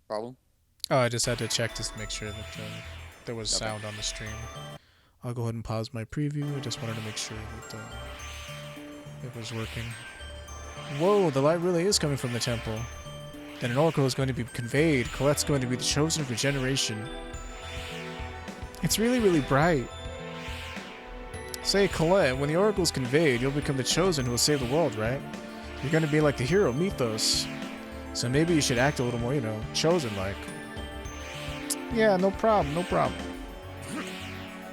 Problem? Oh, I just had to check to make sure that there was Okay. sound on the stream. I'll go ahead and pause my preview. I just wanted to make sure that it was working. Whoa, the light really is coming from the temple. Then an oracle is going to be conveyed. Colette's going to be the chosen for generation. It's really, really bright. Say, Colette, when the oracle is conveyed, you'll become the chosen who will save the world, right? You're going to be like the hero mythos. So maybe you should act a little more, you know, chosen-like. Yeah, no problem, no problem.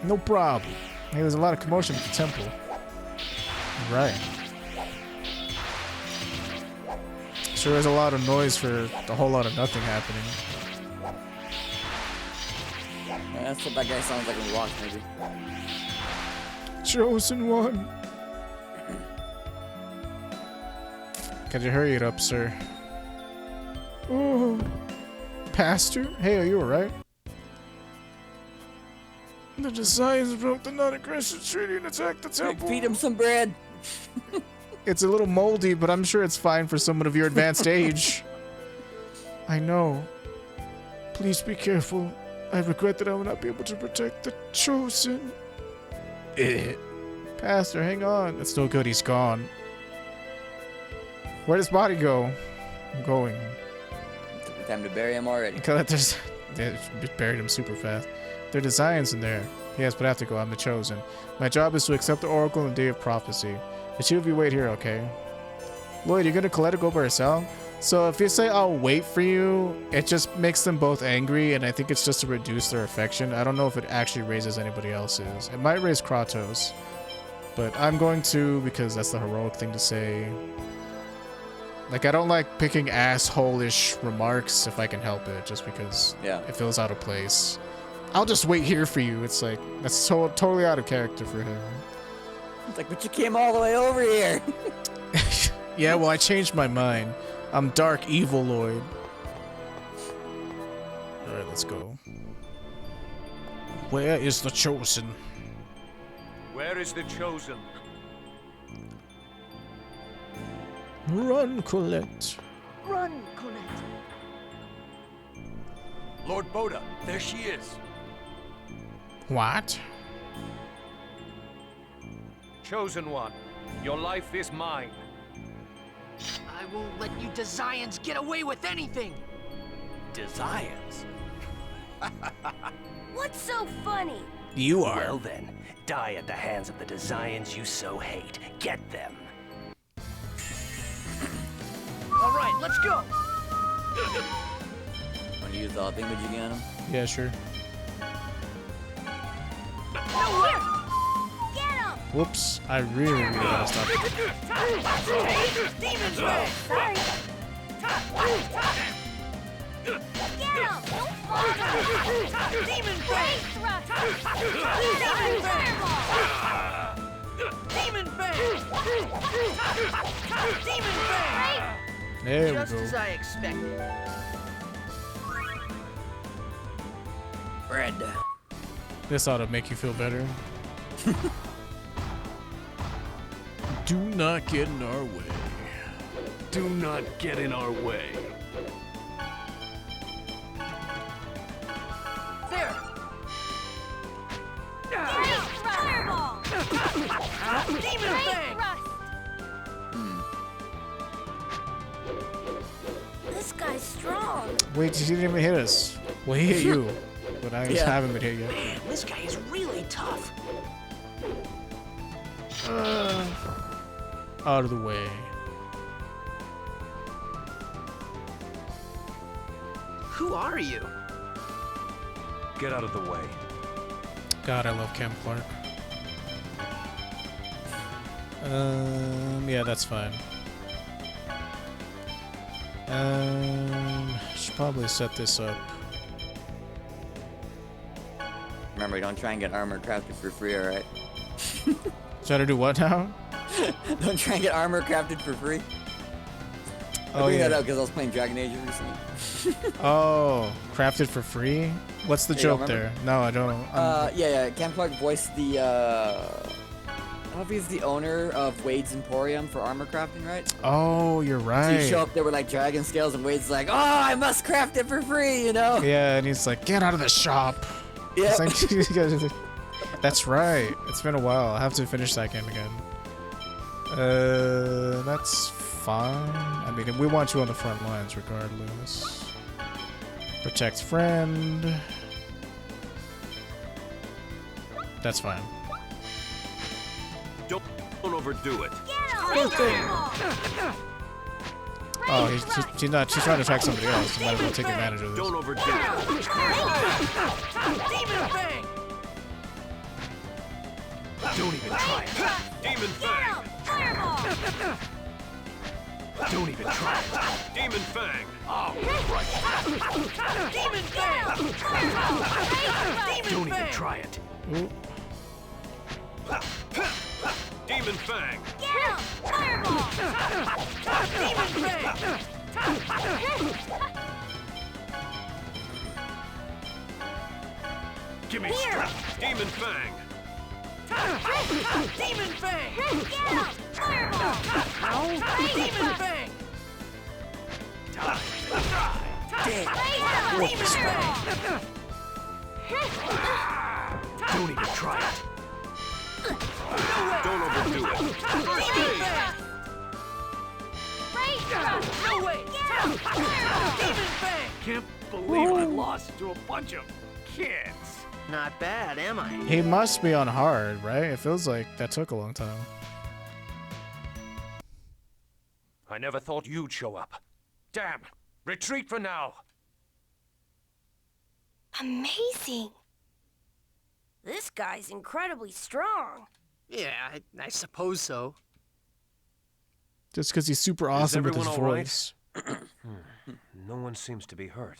No problem. Hey, there's a lot of commotion at the temple. Right. Sure is a lot of noise for a whole lot of nothing happening. Yeah, that's what that guy sounds like when he walks, maybe. Chosen one. Could you hurry it up, sir? Oh. Pastor? Hey, are you alright? The Desires broke the non-aggression treaty and attacked the temple. Feed him some bread. It's a little moldy, but I'm sure it's fine for someone of your advanced age. I know. Please be careful. I regret that I will not be able to protect the chosen. Pastor, hang on. It's no good, he's gone. Where'd his body go? I'm going. Took the time to bury him already. They buried him super fast. There are designs in there. Yes, but I have to go. I'm the chosen. My job is to accept the oracle on the day of prophecy. The two of you wait here, okay? Lloyd, you're gonna Colette go by herself? So if you say I'll wait for you, it just makes them both angry, and I think it's just to reduce their affection. I don't know if it actually raises anybody else's. It might raise Kratos. But I'm going to, because that's the heroic thing to say. Like, I don't like picking asshole-ish remarks if I can help it, just because it feels out of place. I'll just wait here for you. It's like, that's so totally out of character for him. It's like, but you came all the way over here. Yeah, well, I changed my mind. I'm dark, evil Lloyd. Alright, let's go. Where is the chosen? Where is the chosen? Run, Colette. Run, Colette. Lord Boda, there she is. What? Chosen one, your life is mine. I won't let you Desians get away with anything! Desires? What's so funny? You are. Well then, die at the hands of the Desians you so hate. Get them. Alright, let's go! Want to use the thingamajiggy on him? Yeah, sure. Nowhere! Get him! Whoops, I really gotta stop. Demon's way! Sorry. Get him! Don't fall! Demon Fang! Thrust! Demon Fang! Demon Fang! There we Just go. as I expected. Bread. This ought to make you feel better. Do not get in our way. Do not get in our way. There! Fireball! Demon Fang! Thrust! This guy's strong. Wait, he didn't even hit us. Well, he hit you, but I Yeah. haven't been hit yet. Man, this guy is really tough. Out of the way. Who are you? Get out of the way. God, I love Cam Clark. Yeah, that's fine. Should probably set this up. Remember, don't try and get armor crafted for free, alright? Try to do what now? Don't try and get armor crafted for free. I Oh bring that yeah. up because I was playing Dragon Age recently. Oh, crafted for free? What's the Yeah, you don't joke there? No, I don't. Yeah, Cam Clark voiced the Huffy's the owner of Wade's Emporium for armor crafting, right? Oh, you're So right. you show up there with like dragon scales, and Wade's like, "Oh, I must craft it for free," you know? Yeah, and he's like, get out of the shop. Yeah. It's like, that's right. It's been a while. I have to finish that game again. That's fine. I mean, we want you on the front lines regardless. Protect friend. That's fine. Don't overdo it. Oh, she's not. She's trying to track somebody else. So might as well take advantage of this. Don't overdo it. Demon Fang! Don't even try it. Demon Fang. Fireball! Don't even try it. Demon Fang. Oh, right. Demon Fang! Don't even try it. Ooh. Demon Fang. Get him! Fireball! Demon Fang! Give me Here! strength. Demon Fang. Demon Fang! Get him! Fireball! Demon Fang! Demon Fang! Don't even try it. Don't overdo it. Demon Fang! No way! Demon Fang! Can't believe I lost to a bunch of kids. Not bad, am I? He must be on hard, right? It feels like that took a long time. I never thought you'd show up. Damn. Retreat for now. Amazing. This guy's incredibly strong. Yeah, I suppose so. Just because he's super awesome with his everyone all right? voice. No one seems to be hurt.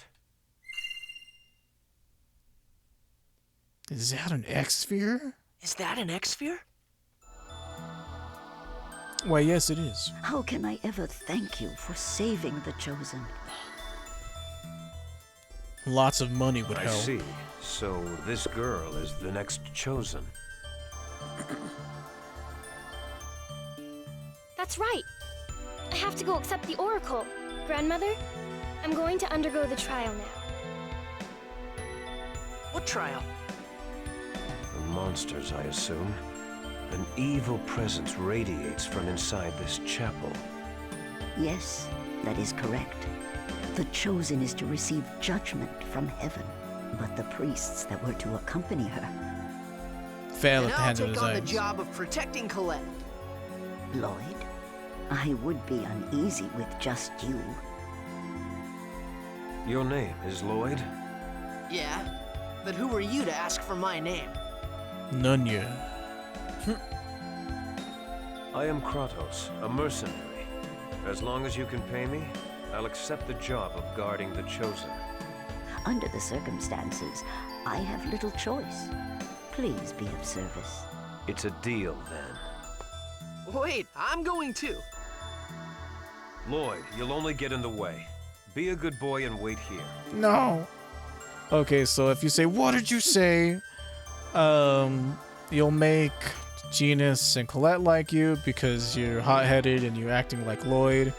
Is that an X-Sphere? Is that an X-Sphere? Why, yes, it is. How can I ever thank you for saving the Chosen? Lots of money would I help. see. So this girl is the next chosen. That's right. I have to go accept the Oracle. Grandmother, I'm going to undergo the trial now. What trial? The monsters, I assume. An evil presence radiates from inside this chapel. Yes, that is correct. The Chosen is to receive judgment from heaven, but the priests that were to accompany her, Fail And at the I'll hands of take his on the eyes. job of protecting Colette. Lloyd, I would be uneasy with just you. Your name is Lloyd? Yeah, but who are you to ask for my name? Nunya. I am Kratos, a mercenary. As long as you can pay me, I'll accept the job of guarding the Chosen. Under the circumstances, I have little choice. Please be of service. It's a deal, then. Wait, I'm going too. Lloyd, you'll only get in the way. Be a good boy and wait here. No. Okay, so if you say, what did you say? You'll make Genus and Colette like you because you're hot-headed and you're acting like Lloyd.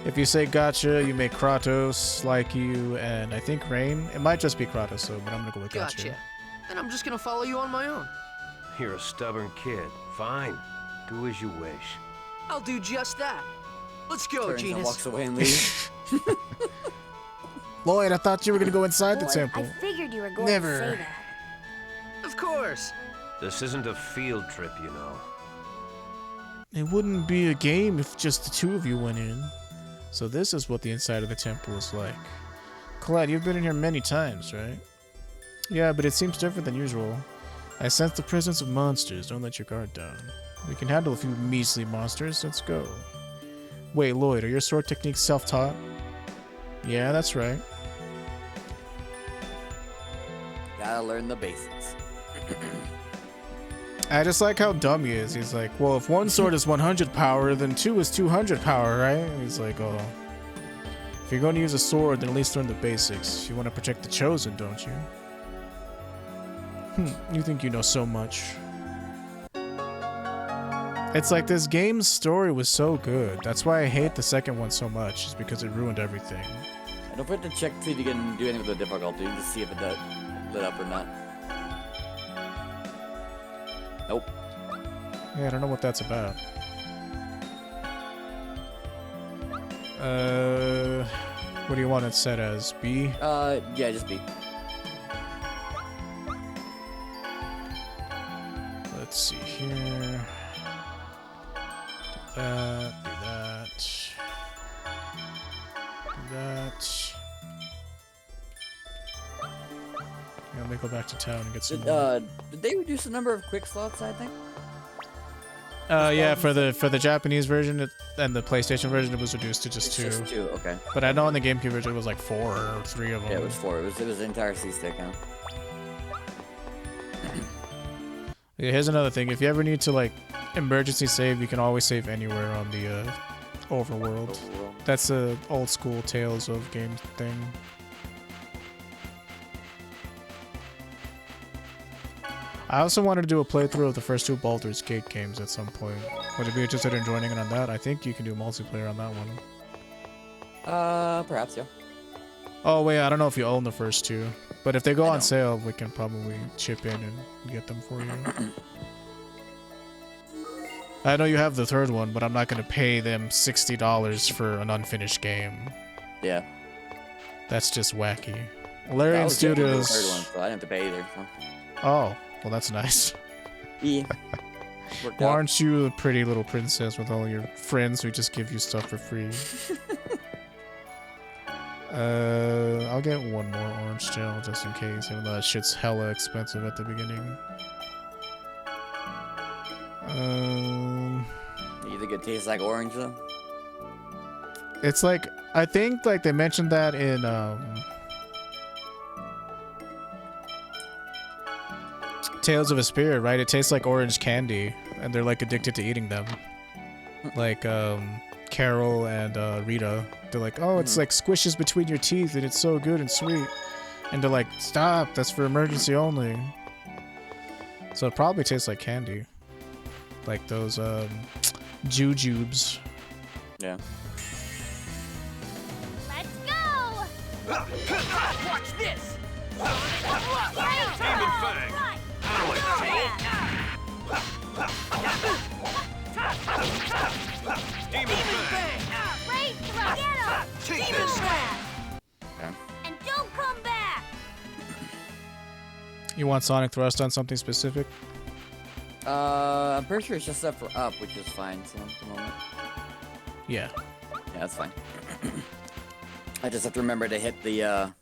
If you say gotcha, you make Kratos like you and I think Rain. It might just be Kratos, so but I'm gonna go with gotcha. Gotcha. Then I'm just gonna follow you on my own. You're a stubborn kid. Fine. Do as you wish. I'll do just that. Let's go, Turns and Genus. walks away and leaves. Lloyd, I thought you were gonna go inside the Boy, temple. I figured you were going Never. to say that. Of course. This isn't a field trip, you know. It wouldn't be a game if just the two of you went in. So this is what the inside of the temple is like. Colette, you've been in here many times, right? Yeah, but it seems different than usual. I sense the presence of monsters. Don't let your guard down. We can handle a few measly monsters. Let's go. Wait, Lloyd, are your sword techniques self-taught? Yeah, that's right. Gotta learn the basics. I just like how dumb he is. He's like, well, if one sword is 100 power, then two is 200 power, right? And he's like, oh. If you're going to use a sword, then at least learn the basics. You want to protect the Chosen, don't you? You think you know so much. It's like this game's story was so good. That's why I hate the second one so much, is because it ruined everything. I don't forget to check to see if you can do anything with the difficulty to see if it lit up or not. Nope. Yeah, I don't know what that's about. What do you want it set as? B? Yeah, just B. Let's see here. Do that. Do that. Yeah, let me go back to town and get some more. Did they reduce the number of quick slots, I think? Yeah, for the Japanese version and the PlayStation version, it was reduced to just two. Just two, okay. But I know in the GameCube version it was like 4 or 3 of them. Yeah, it was 4. It was the entire C-stick, huh? Yeah, here's another thing. If you ever need to like emergency save, you can always save anywhere on the overworld. That's a old school Tales of Games thing. I also wanted to do a playthrough of the first 2 Baldur's Gate games at some point. Would you be interested in joining in on that? I think you can do multiplayer on that one. Perhaps, yeah. Oh wait, I don't know if you own the first 2, but if they go on sale, we can probably chip in and get them for you. I know you have the 3rd one, but I'm not gonna pay them $60 for an unfinished game. Yeah. That's just wacky. Larian The Studios. 3rd one, so I didn't have to pay either. So. Oh, well that's nice. Yeah. Why aren't you a pretty little princess with all your friends who just give you stuff for free? I'll get one more orange gel just in case, even though that shit's hella expensive at the beginning. You think it tastes like orange though? It's like, I think like they mentioned that in Tales of Vesperia, right? It tastes like orange candy, and they're like addicted to eating them. Like Carol and Rita, they're like, oh, it's like squishes between your teeth, and it's so good and sweet. And they're like, stop, that's for emergency only. So it probably tastes like candy, like those jujubes. Yeah. Let's go! Watch this! Demon Fang! Demon Fang! Right throw! Get him! Take Demon this! Slap! Okay. And don't come back! You want Sonic Thrust on something specific? I'm pretty sure it's just set for up, which is fine. So at the moment. Yeah. Yeah, that's fine. I just have to remember to hit the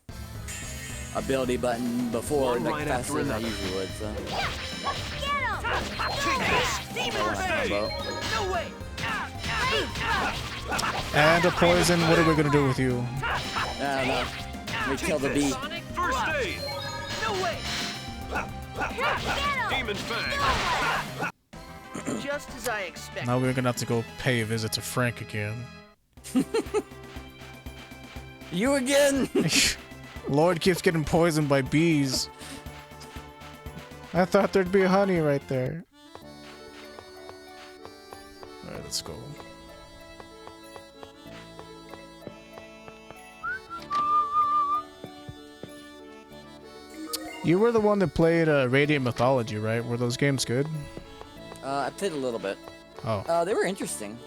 ability button before One like right faster after than I another. usually would. So. Get him! Take this! Demon Fang! Combo. No way! And a poison, what are we gonna do with you? I don't know. We kill the bee. Sonic First aid! No way! Demon Fang! Just as I expected. Now we're gonna have to go pay a visit to Frank again. You again? Lord keeps getting poisoned by bees. I thought there'd be honey right there. Alright, let's go. You were the one that played Radiant Mythology, right? Were those games good? I played a little bit. Oh. They were interesting.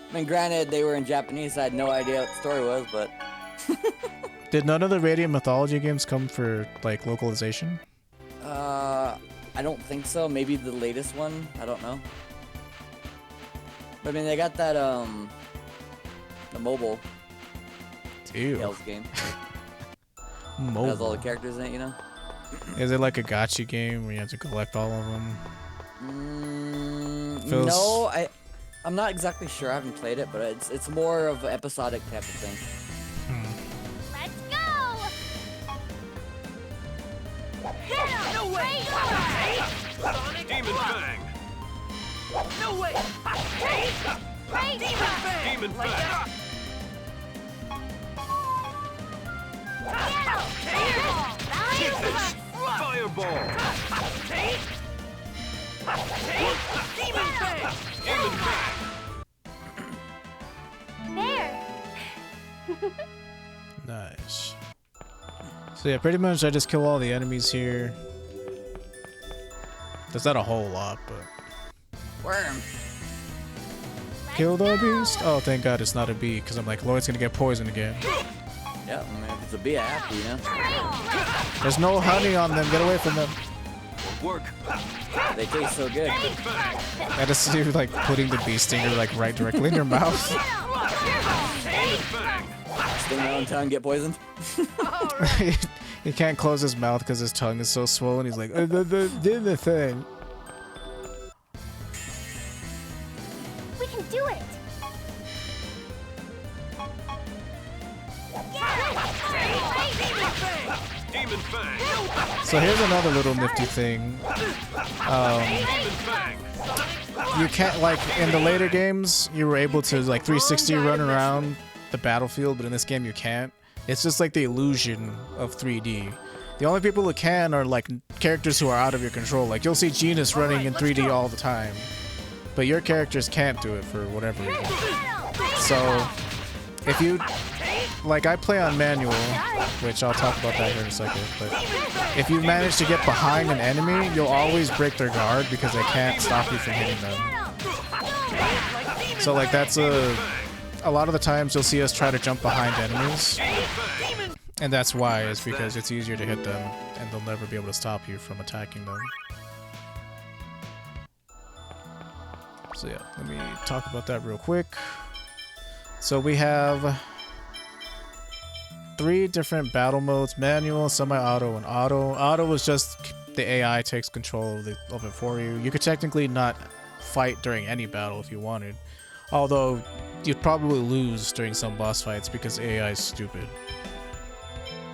I mean, granted, they were in Japanese. So I had no idea what the story was, but. Did none of the Radiant Mythology games come for, like, localization? I don't think so. Maybe the latest one. I don't know. But I mean, they got that the mobile Ew. Tales game. Mobile. Has all the characters in it, you know. Is it like a gacha game where you have to collect all of them? Feels- No, I'm not exactly sure. I haven't played it, but it's more of an episodic type of thing. Let's go! Get him! No way! Sonic Demon Fang! No way! Demon Fang! Demon Like Fang! that. Take this! Fireball! There. Nice. So yeah, pretty much I just kill all the enemies here. There's not a whole lot, but... Worm. Kill the beast? Oh, thank God it's not a bee, because I'm like, Lloyd's gonna get poisoned again. Yeah, I mean, if it's a bee, I have to, you know? There's no honey on them, get away from them. Work. They taste so good. I just see you like putting the bee stinger like right directly in your mouth. Sting my own tongue, get poisoned. He can't close his mouth because his tongue is so swollen. He's like, the thing. We can do it. Demon Fang. So here's another little nifty thing. You can't, like, in the later games, you were able to, like, 360 run around the battlefield, but in this game you can't. It's just like the illusion of 3D. The only people who can are, like, characters who are out of your control. Like, you'll see Genus running in 3D all the time, but your characters can't do it for whatever reason. So, if you... Like, I play on manual, which I'll talk about that here in a second, but if you manage to get behind an enemy, you'll always break their guard because they can't stop you from hitting them. So, like, that's a lot of the times you'll see us try to jump behind enemies, and that's why, is because it's easier to hit them, and they'll never be able to stop you from attacking them. So yeah, let me talk about that real quick. So we have 3 different battle modes: manual, semi-auto, and auto. Auto is just the AI takes control of it for you. You could technically not fight during any battle if you wanted, although you'd probably lose during some boss fights because AI is stupid.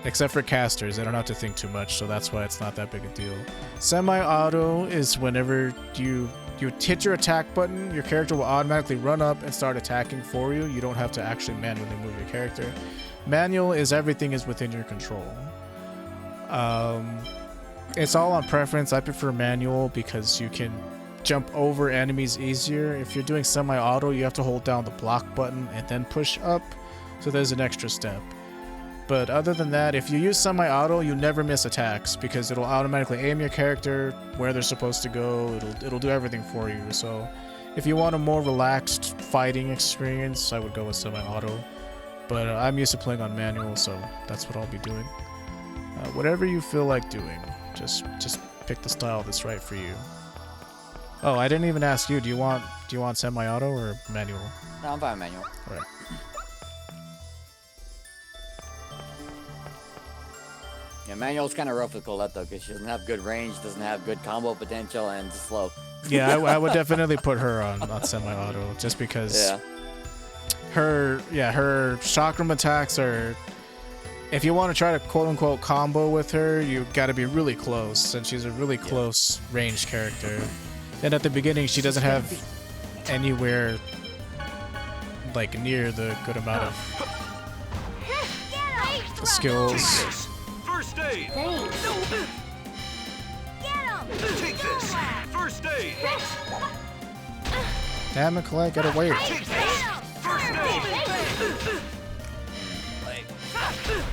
Except for casters, they don't have to think too much, so that's why it's not that big a deal. Semi-auto is whenever you hit your attack button, your character will automatically run up and start attacking for you. You don't have to actually manually move your character. Manual is everything is within your control. It's all on preference. I prefer manual because you can jump over enemies easier. If you're doing semi-auto, you have to hold down the block button and then push up, so there's an extra step. But other than that, if you use semi-auto, you never miss attacks because it'll automatically aim your character where they're supposed to go. It'll do everything for you. So if you want a more relaxed fighting experience, I would go with semi-auto. But I'm used to playing on manual, so that's what I'll be doing. Whatever you feel like doing, just pick the style that's right for you. Oh, I didn't even ask you. Do you want semi-auto or manual? No, I'm fine, manual. All right. Yeah, manual's kind of rough with Colette though, because she doesn't have good range, doesn't have good combo potential, and it's slow. Yeah, I would definitely put her on semi-auto just because her chakram attacks are. If you want to try to quote-unquote combo with her, you got to be really close, and she's a really close range character. And at the beginning, she doesn't have anywhere like near the good amount of skills. First aid. Thanks. Take this. First aid. Damn it, Colette, get away. Take this. First aid.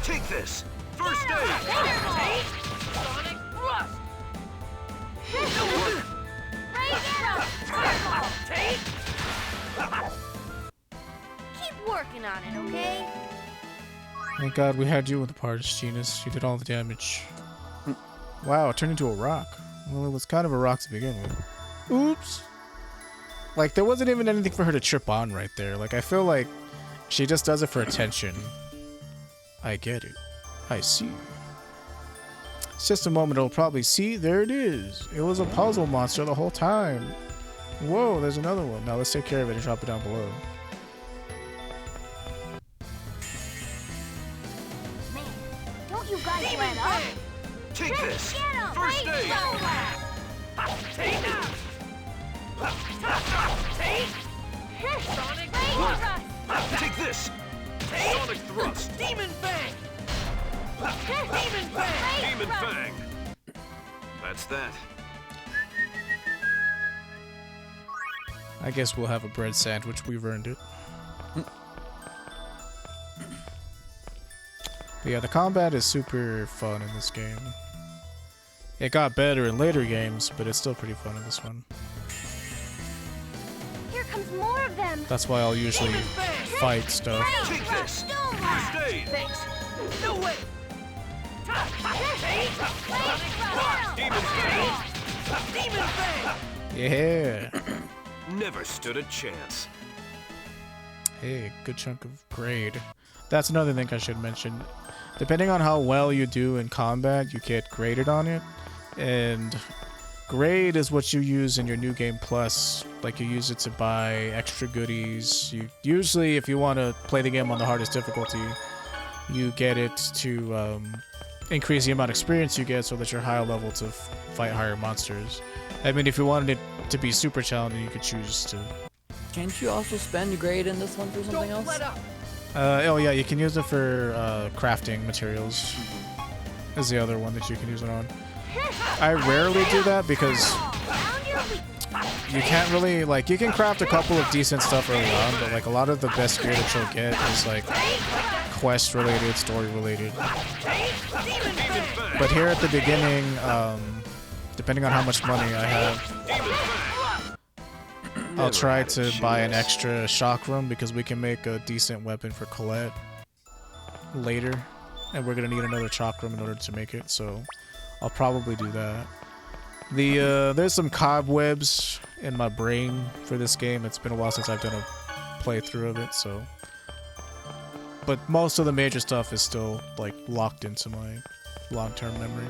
Take this. First aid. Sonic thrust. Keep working on it, okay? Thank God we had you in the parts, Genus. You did all the damage. Wow, it turned into a rock. Well, it was kind of a rock to begin with. Oops. Like, there wasn't even anything for her to trip on right there. Like, I feel like she just does it for attention. I get it. I see. It's just a moment it'll probably see. There it is. It was a puzzle monster the whole time. Whoa, there's another one. Now let's take care of it and drop it down below. Man, don't you guys let up? Take this. Get 'em! First aid. Take out. Take. Sonic thrust. Take this. Sonic thrust. Demon Fang. Demon Fang. Demon Fang. That's that. I guess we'll have a bread sandwich. We've earned it. But yeah, the combat is super fun in this game. It got better in later games, but it's still pretty fun in this one. Here comes more of them. That's why I'll usually fight stuff. Take this! First aid! Thanks! No way! Demon Fang! Yeah. Never stood a chance. Hey, good chunk of grade. That's another thing I should mention. Depending on how well you do in combat, you get graded on it. And grade is what you use in your New Game Plus. Like, you use it to buy extra goodies. You usually, if you want to play the game on the hardest difficulty, you get it to increase the amount of experience you get so that you're higher level to fight higher monsters. I mean, if you wanted it to be super challenging, you could choose to. Can't you also spend grade in this one for something Don't else? let up! Oh yeah, you can use it for crafting materials. Is the other one that you can use it on. I rarely do that because you can't really, like, you can craft a couple of decent stuff early on, but like a lot of the best gear that you'll get is like quest related, story related. But here at the beginning, depending on how much money I have, I'll try to buy an extra chakram because we can make a decent weapon for Colette later, and we're gonna need another chakram in order to make it, so I'll probably do that. There's some cobwebs in my brain for this game. It's been a while since I've done a playthrough of it, so. But most of the major stuff is still like locked into my long-term memory.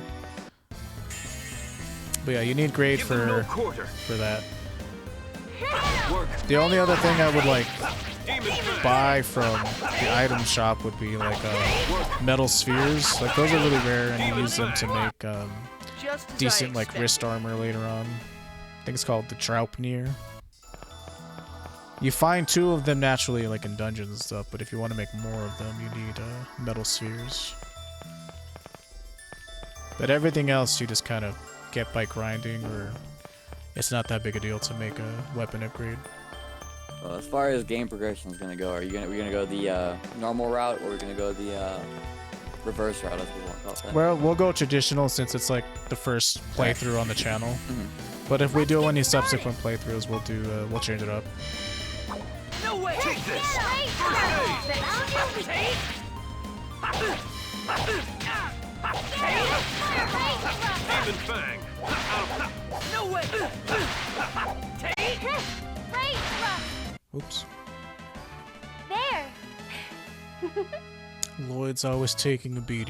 But yeah, you need grade for that. The only other thing I would like buy from the item shop would be like metal spheres. Like, those are really rare, and you use them to make decent like wrist armor later on. I think it's called the Draupnir. You find 2 of them naturally, like in dungeons and stuff, but if you want to make more of them, you need metal spheres. But everything else you just kind of get by grinding, or it's not that big a deal to make a weapon upgrade. Well, as far as game progression is gonna go, we're gonna go the normal route, or we're gonna go the reverse route, as we want to call it. Well, we'll go traditional since it's like the first playthrough on the channel. But if we do any subsequent playthroughs, we'll change it up. No way! Take this! Demon Fang! No way! Oops. There. Lloyd's always taking a beating.